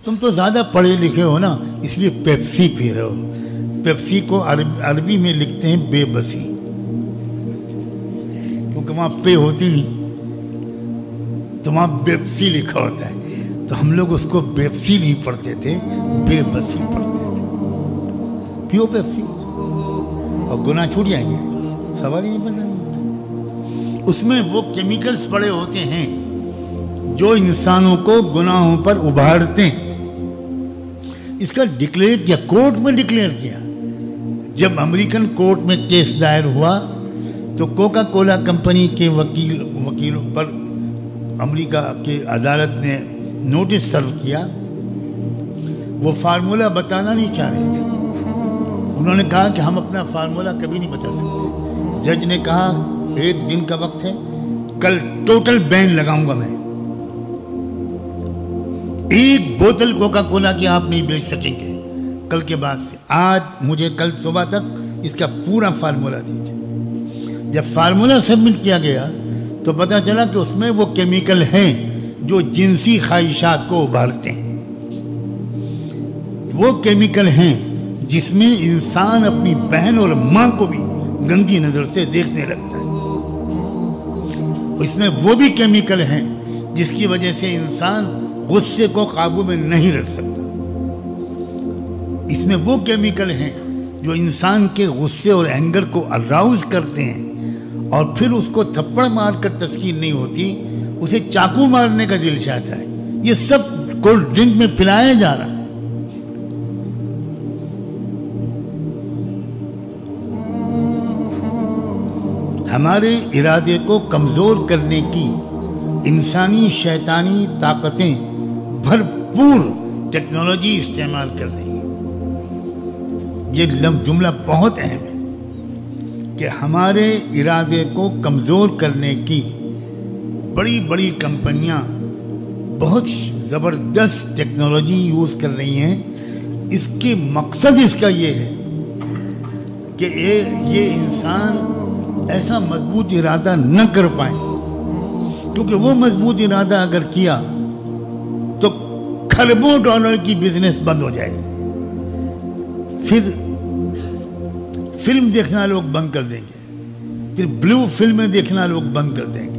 تم تو زیادہ پڑھے لکھے ہو نا، اس لیے پیپسی پی رہے ہو. پیپسی کو عربی میں لکھتے ہیں بے بسی، کیونکہ وہاں پے ہوتی نہیں تو وہاں بیپسی لکھا ہوتا ہے. تو ہم لوگ اس کو بیپسی نہیں پڑھتے تھے، بے بسی پڑھتے تھے. پیو پیپسی اور گناہ چھوٹ جائیں گے، سوال ہی نہیں پتہ نہیں. اس میں وہ کیمیکلز پڑے ہوتے ہیں جو انسانوں کو گناہوں پر ابھارتے ہیں. اس کا ڈکلیئر کیا، کورٹ میں ڈکلیئر کیا. جب امریکن کورٹ میں کیس دائر ہوا تو کوکا کولا کمپنی کے وکیلوں پر امریکہ کی عدالت نے نوٹس سرو کیا. وہ فارمولہ بتانا نہیں چاہ رہے تھے. انہوں نے کہا کہ ہم اپنا فارمولہ کبھی نہیں بتا سکتے. جج نے کہا 1 دن کا وقت ہے، کل ٹوٹل بین لگاؤں گا میں. 1 بوتل کوکا کولا کی آپ نہیں بیچ سکیں گے کل کے بعد سے. آج مجھے کل صبح تک اس کا پورا فارمولہ دیجیے. جب فارمولہ سبمٹ کیا گیا تو پتہ چلا کہ اس میں وہ کیمیکل ہیں جو جنسی خواہشات کو ابھارتے ہیں. وہ کیمیکل ہیں جس میں انسان اپنی بہن اور ماں کو بھی گندی نظر سے دیکھنے لگتا ہے. اس میں وہ بھی کیمیکل ہیں جس کی وجہ سے انسان غصے کو قابو میں نہیں رکھ سکتا. اس میں وہ کیمیکل ہیں جو انسان کے غصے اور اینگر کو اراؤز کرتے ہیں اور پھر اس کو تھپڑ مار کر تسکین نہیں ہوتی، اسے چاقو مارنے کا دل چاہتا ہے. یہ سب کولڈ ڈرنک میں پلایا جا رہا ہے. ہمارے ارادے کو کمزور کرنے کی انسانی شیطانی طاقتیں بھرپور ٹیکنالوجی استعمال کر رہی ہیں. یہ جملہ بہت اہم ہے کہ ہمارے ارادے کو کمزور کرنے کی بڑی بڑی کمپنیاں بہت زبردست ٹیکنالوجی یوز کر رہی ہیں. اس کے مقصد اس کا یہ ہے کہ یہ انسان ایسا مضبوط ارادہ نہ کر پائیں، کیونکہ وہ مضبوط ارادہ اگر کیا تو کھربوں ڈالر کی بزنس بند ہو جائے گی. پھر فلم دیکھنا لوگ بند کر دیں گے، پھر بلو فلمیں دیکھنا لوگ بند کر دیں گے.